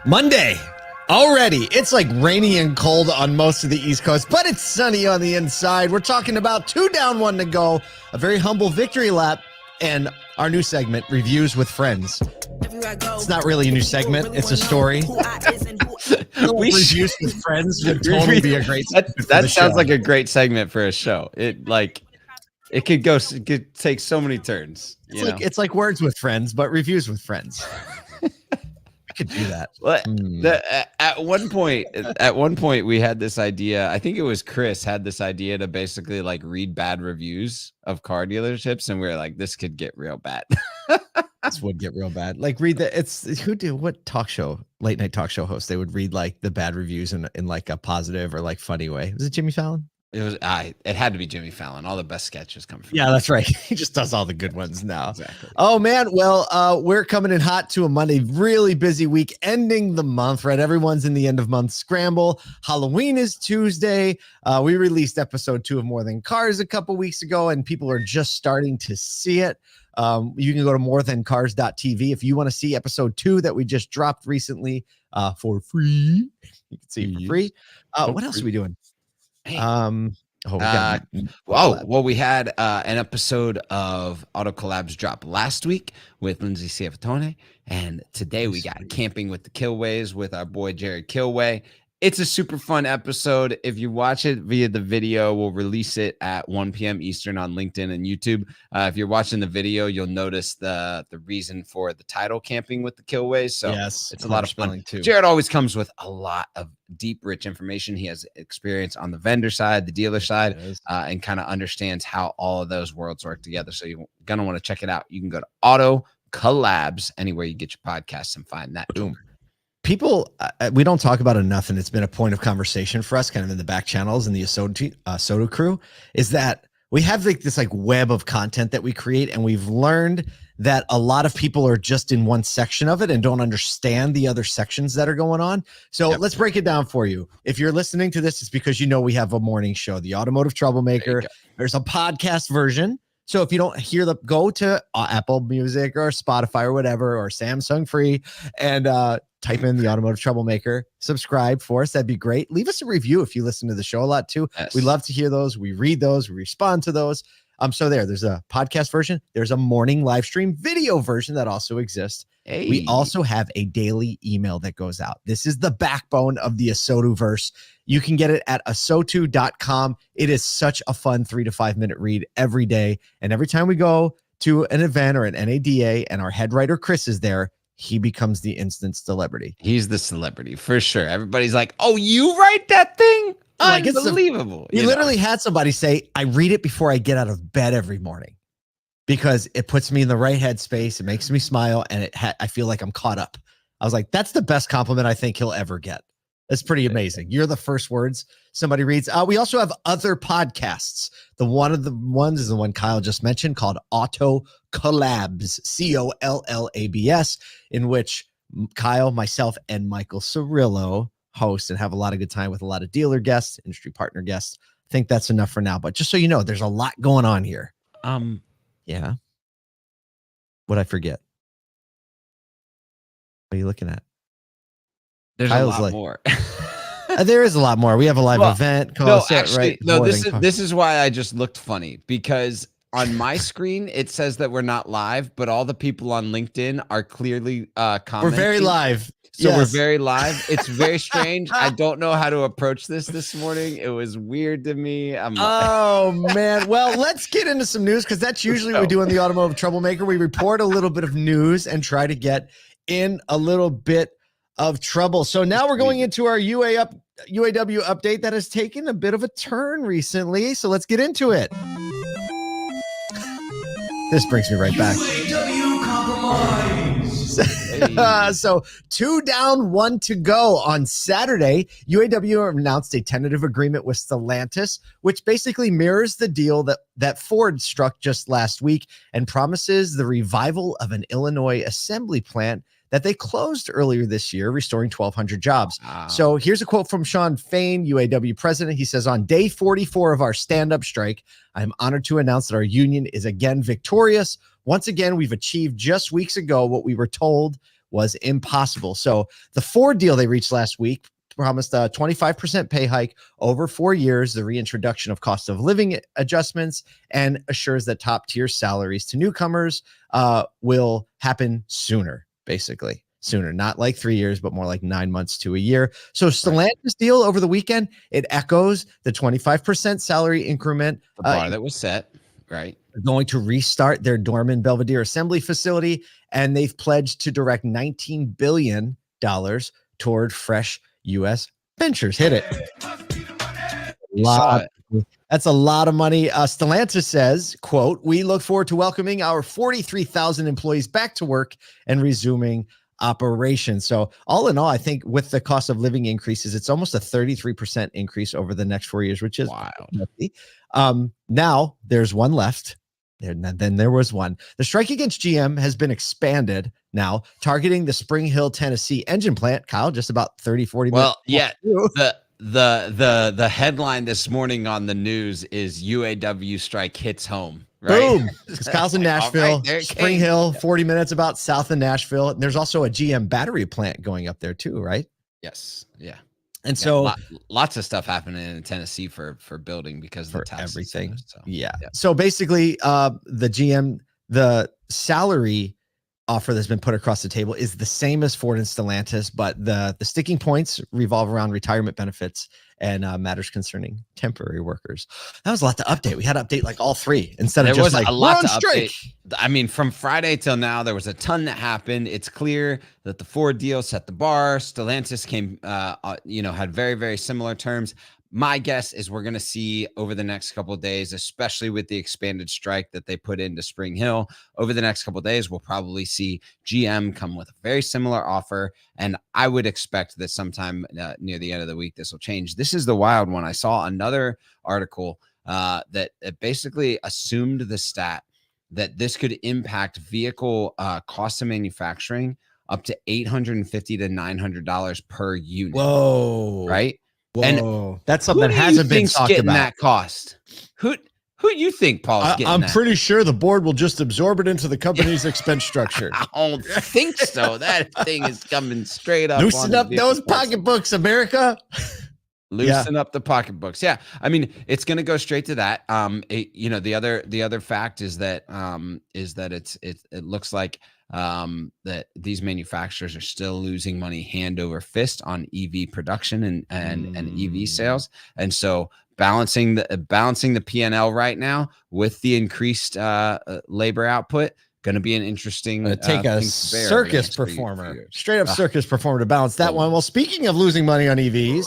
Monday already. It's like rainy and cold on most of the East Coast, but it's sunny on the inside. We're talking about 2 down, 1 to go, a very humble victory lap, and our new segment, Reviews with Friends. It's not really a new segment. It's a story. Reviews with Friends would totally be a great segment. That sounds like a great segment for a show. It could take so many turns. It's like Words with Friends, but Reviews with Friends. Could do that. Well, at one point we had this idea. I think it was Chris had this idea to basically like read bad reviews of car dealerships, and we were like, this could get real bad. This would get real bad. Like read what talk show, late night talk show host, they would read like the bad reviews in like a positive or like funny way. Was it Jimmy Fallon? It had to be Jimmy Fallon. All the best sketches come from. Yeah, that's right. He just does all the good ones now. Exactly. Oh man, well, we're coming in hot to a Monday, really busy week, ending the month. Right, everyone's in the end of month scramble. Halloween is Tuesday. We released episode 2 of More Than Cars a couple weeks ago, and people are just starting to see it. You can go to morethancars.tv if you want to see episode 2 that we just dropped recently for free. You can see it for free. What else are we doing? We had an episode of Auto Collabs drop last week with Lindsay Ciavatone, and today we got Camping with the Kilways with our boy Jarrod Kilway. It's a super fun episode. If you watch it via the video, we'll release it at 1 p.m. Eastern on LinkedIn and YouTube. If you're watching the video, you'll notice the reason for the title, Camping with the Kilways. So yes, it's a lot of fun too. Jarrod always comes with a lot of deep, rich information. He has experience on the vendor side, the dealer side, and kind of understands how all of those worlds work together. So you're going to want to check it out. You can go to Auto Collabs anywhere you get your podcasts and find that. Boom. People, we don't talk about enough, and it's been a point of conversation for us kind of in the back channels and the ASOTU crew, is that we have like this like web of content that we create, and we've learned that a lot of people are just in one section of it and don't understand the other sections that are going on. So let's break it down for you. If you're listening to this, it's because you know we have a morning show, The Automotive Troublemaker. There's a podcast version. So if you don't hear go to Apple Music or Spotify or whatever, or Samsung Free, and type in The Automotive Troublemaker, subscribe for us. That'd be great. Leave us a review if you listen to the show a lot too. Yes. We love to hear those. We read those. We respond to those. So there's a podcast version. There's a morning live stream video version that also exists. Hey. We also have a daily email that goes out. This is the backbone of the ASOTU verse. You can get it at ASOTU.com. It is such a fun 3 to 5 minute read every day. And every time we go to an event or an NADA and our head writer, Chris, is there, he becomes the instant celebrity. He's the celebrity for sure. Everybody's like, oh, you write that thing? Like, unbelievable. We literally had somebody say, I read it before I get out of bed every morning because it puts me in the right headspace. It makes me smile, and I feel like I'm caught up. I was like, that's the best compliment I think he'll ever get. That's pretty amazing. You're the first words somebody reads. We also have other podcasts. One of the ones is the one Kyle just mentioned called Auto Collabs, Collabs, in which Kyle, myself, and Michael Cirillo host and have a lot of good time with a lot of dealer guests, industry partner guests. I think that's enough for now. But just so you know, there's a lot going on here. Yeah. What'd I forget? What are you looking at? There's a lot more. There is a lot more. We have a live event. This is why I just looked funny, because on my screen it says that we're not live, but all the people on LinkedIn are clearly commenting. We're very live. So we're very live. It's very strange. I don't know how to approach this morning. It was weird to me. Oh man. Well, let's get into some news, because that's usually what we do in the Automotive Troublemaker. We report a little bit of news and try to get in a little bit of trouble. So now we're going into our UAW update that has taken a bit of a turn recently. So let's get into it. This brings me right back. UAW compromise. So 2 down, 1 to go. On Saturday, UAW announced a tentative agreement with Stellantis, which basically mirrors the deal that Ford struck just last week and promises the revival of an Illinois assembly plant that they closed earlier this year, restoring 1,200 jobs. So here's a quote from Shawn Fain, UAW president. He says, on day 44 of our stand-up strike, I'm honored to announce that our union is again victorious. Once again, we've achieved just weeks ago what we were told was impossible. So the Ford deal they reached last week promised a 25% pay hike over 4 years, the reintroduction of cost of living adjustments, and assures that top tier salaries to newcomers will happen sooner, basically. Sooner, not like 3 years, but more like 9 months to a year. So Stellantis deal over the weekend, it echoes the 25% salary increment. The bar that was set, right? They're going to restart their dormant Belvidere Assembly facility, and they've pledged to direct $19 billion toward fresh U.S. ventures. Hit it. That's a lot of money. Stellantis says, quote, "We look forward to welcoming our 43,000 employees back to work and resuming operations." So all in all, I think with the cost of living increases, it's almost a 33% increase over the next 4 years, which is wild. Now there's one left. Then there was one. The strike against GM has been expanded now, targeting the Spring Hill, Tennessee engine plant. Kyle, just about 30-40 minutes. Well, yeah, the headline this morning on the news is UAW strike hits home. Right? Boom. Because Kyle's in Nashville. Right, Spring Hill, 40 minutes about south of Nashville. And there's also a GM battery plant going up there too, right? Yes. Yeah. And so lots of stuff happening in Tennessee for building because of the everything. So, yeah. So basically, the salary offer that's been put across the table is the same as Ford and Stellantis, but the sticking points revolve around retirement benefits and matters concerning temporary workers. That was a lot to update. We had to update like all three instead of just like a lot to strike. I mean, from Friday till now, there was a ton that happened. It's clear that the Ford deal set the bar. Stellantis came, had very, very similar terms. My guess is we're going to see over the next couple of days, especially with the expanded strike that they put into Spring Hill, over the next couple of days, we'll probably see GM come with a very similar offer. And I would expect that sometime near the end of the week, this will change. This is the wild one. I saw another article that basically assumed the stat that this could impact vehicle cost of manufacturing up to $850 to $900 per unit. Whoa. Right? Whoa, and that's something that hasn't been talked about. That cost? Who you think Paul's getting? I'm pretty sure the board will just absorb it into the company's expense structure. I don't think so. That thing is coming straight up. Loosen up those pocketbooks, America. Loosen up the pocketbooks. Yeah, I mean, it's going to go straight to that. The other fact is that it looks like that these manufacturers are still losing money hand over fist on EV production and EV sales, and so balancing the P&L right now with the increased labor output. Going to be an interesting take a circus performer, straight up circus performer to balance that one. Well, speaking of losing money on EVs,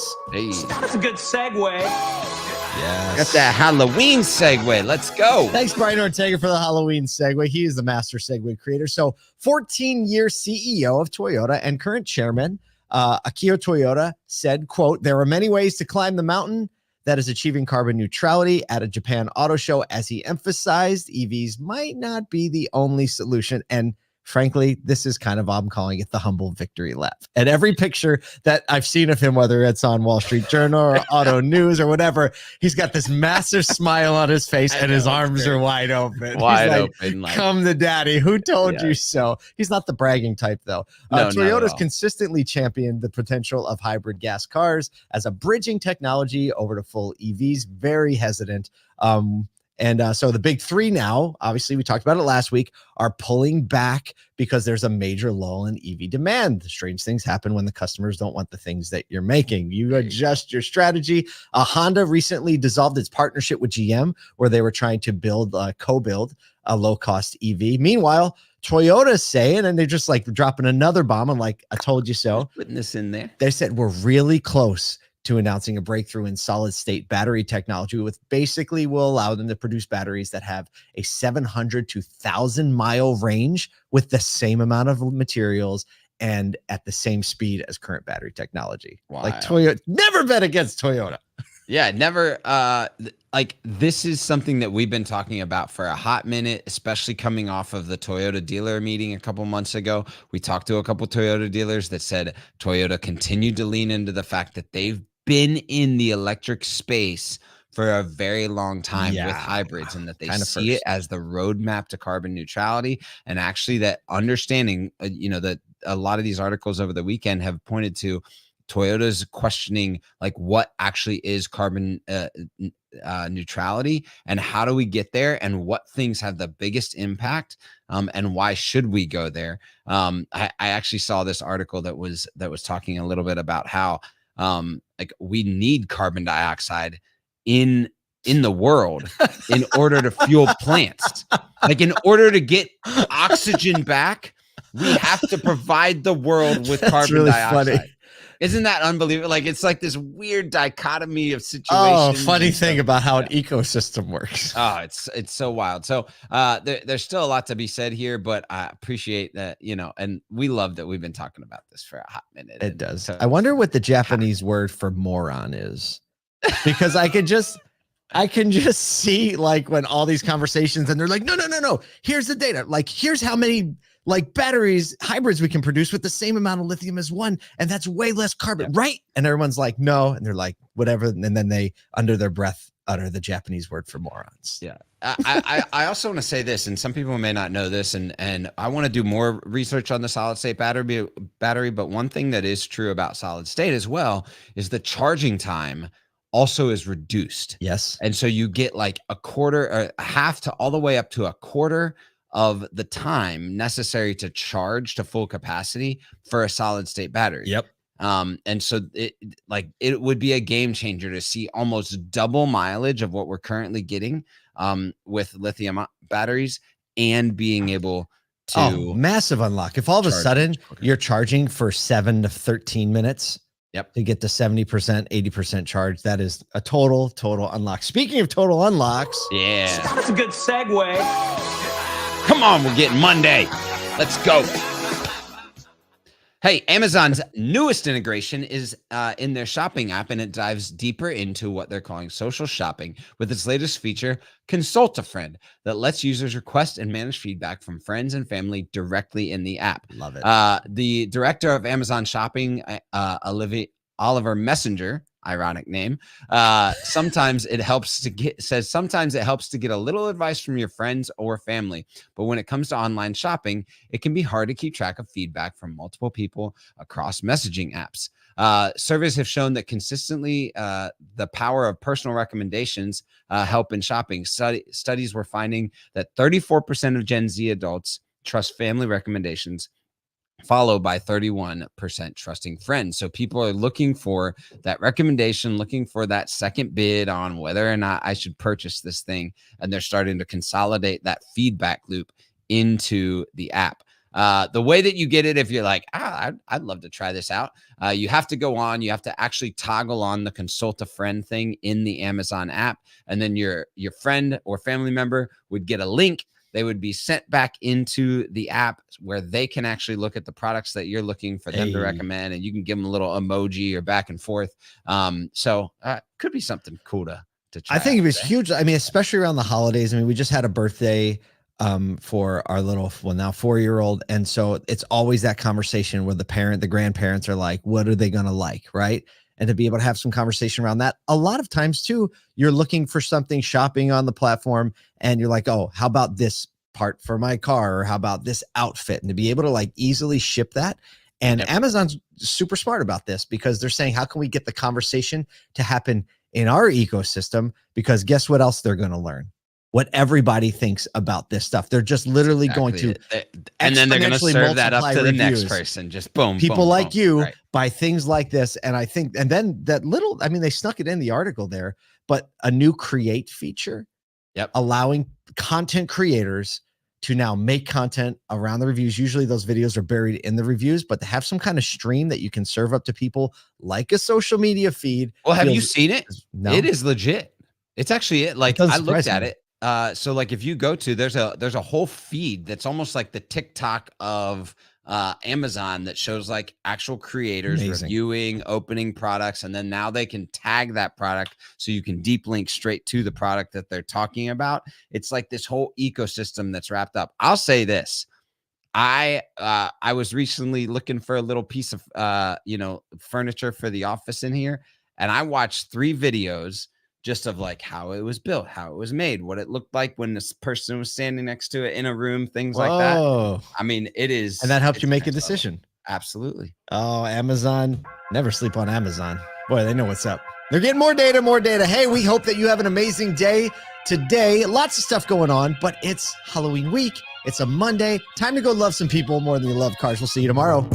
that's a good segue. Yes. Got that Halloween segue. Let's go. Thanks, Brian Ortega, for the Halloween segue. He is the master segue creator. So 14-year CEO of Toyota and current chairman, Akio Toyoda, said, quote, "There are many ways to climb the mountain. That is achieving carbon neutrality at a Japan auto show." As he emphasized, EVs might not be the only solution. And frankly, this is kind of, I'm calling it the humble victory lap. And every picture that I've seen of him, whether it's on Wall Street Journal or Auto News or whatever, he's got this massive smile on his face and his arms are wide open. Open. Come to daddy. Who told you so? He's not the bragging type, though. Toyota's consistently championed the potential of hybrid gas cars as a bridging technology over to full EVs. Very hesitant. So the big three now, obviously we talked about it last week, are pulling back because there's a major lull in EV demand. Strange things happen when the customers don't want the things that you're making. You adjust your strategy. Honda recently dissolved its partnership with GM, where they were trying to co-build a low-cost EV. Meanwhile, Toyota's saying, and they're just like dropping another bomb. I'm like, I told you so. Putting this in there. They said we're really close to announcing a breakthrough in solid state battery technology, with basically will allow them to produce batteries that have a 700 to 1,000 mile range with the same amount of materials and at the same speed as current battery technology. Wow. Like Toyota, never bet against Toyota. Yeah, never. This is something that we've been talking about for a hot minute, especially coming off of the Toyota dealer meeting a couple months ago. We talked to a couple Toyota dealers that said Toyota continued to lean into the fact that they've been in the electric space for a very long time with hybrids, and that they see it as the roadmap to carbon neutrality, and actually that understanding, that a lot of these articles over the weekend have pointed to Toyota's questioning like what actually is carbon neutrality and how do we get there and what things have the biggest impact, and why should we go there. I actually saw this article that was talking a little bit about how like we need carbon dioxide in the world in order to fuel plants. Like in order to get oxygen back, we have to provide the world with carbon really dioxide. Funny. Isn't that unbelievable? Like it's like this weird dichotomy of situations. Oh, funny thing about how an ecosystem works. Oh, it's so wild. So there's still a lot to be said here, but I appreciate that, and we love that we've been talking about this for a hot minute. It does. So, I wonder what the Japanese word for moron is, because I can just see like when all these conversations and they're like, no. Here's the data. Like, here's how many like batteries, hybrids we can produce with the same amount of lithium as one. And that's way less carbon, right? And everyone's like, no. And they're like, whatever. And then they, under their breath, utter the Japanese word for morons. Yeah. I also want to say this, and some people may not know this, and I want to do more research on the solid state battery. But one thing that is true about solid state as well is the charging time also is reduced. Yes. And so you get like a quarter or half to all the way up to a quarter of the time necessary to charge to full capacity for a solid state battery. Yep. And so it would be a game changer to see almost double mileage of what we're currently getting with lithium batteries and being able to massive unlock. If all of a sudden you're charging for 7 to 13 minutes, to get to 70%, 80% charge, that is a total unlock. Speaking of total unlocks, That's a good segue. Come on, we're getting Monday. Let's go. Hey, Amazon's newest integration is in their shopping app, and it dives deeper into what they're calling social shopping with its latest feature, Consult a Friend, that lets users request and manage feedback from friends and family directly in the app. Love it. The director of Amazon Shopping, Oliver Messenger, ironic name, sometimes it helps to get a little advice from your friends or family, but when it comes to online shopping, it can be hard to keep track of feedback from multiple people across messaging apps. Surveys have shown that consistently the power of personal recommendations help in shopping. Studies were finding that 34% of Gen Z adults trust family recommendations, followed by 31% trusting friends. So people are looking for that recommendation, looking for that second bid on whether or not I should purchase this thing. And they're starting to consolidate that feedback loop into the app. The way that you get it, if you're like, I'd love to try this out, you have to go on, you have to actually toggle on the Consult a Friend thing in the Amazon app. And then your friend or family member would get a link. They would be sent back into the app where they can actually look at the products that you're looking for them to recommend, and you can give them a little emoji or back and forth. So could be something cool to try. I think it was huge. I mean, especially around the holidays. I mean, we just had a birthday for our little, now 4-year-old. And so it's always that conversation where the grandparents are like, what are they going to like? Right. And to be able to have some conversation around that. A lot of times too, you're looking for something shopping on the platform and you're like, oh, how about this part for my car? Or how about this outfit? And to be able to like easily ship that. And Amazon's super smart about this because they're saying, how can we get the conversation to happen in our ecosystem? Because guess what else they're going to learn? What everybody thinks about this stuff. They're just literally going to, and then they're going to serve that up to the next person. Just boom. People boom, like boom. you Right. buy things like this. And I think, and then that little, I mean, they snuck it in the article there, but a new create feature, allowing content creators to now make content around the reviews. Usually those videos are buried in the reviews, but to have some kind of stream that you can serve up to people like a social media feed. Well, have you seen it? No. It is legit. It's actually it. Like I looked at it. So like if you go to, there's a whole feed that's almost like the TikTok of Amazon that shows like actual creators reviewing, opening products, and then now they can tag that product so you can deep link straight to the product that they're talking about. It's like this whole ecosystem that's wrapped up. I'll say this. I was recently looking for a little piece of furniture for the office in here, and I watched 3 videos just of like how it was built, how it was made, what it looked like when this person was standing next to it in a room, things like that. I mean, it is. And that helps you make a decision. Absolutely. Oh, Amazon. Never sleep on Amazon. Boy, they know what's up. They're getting more data. Hey, we hope that you have an amazing day today. Lots of stuff going on, but it's Halloween week. It's a Monday. Time to go love some people more than you love cars. We'll see you tomorrow.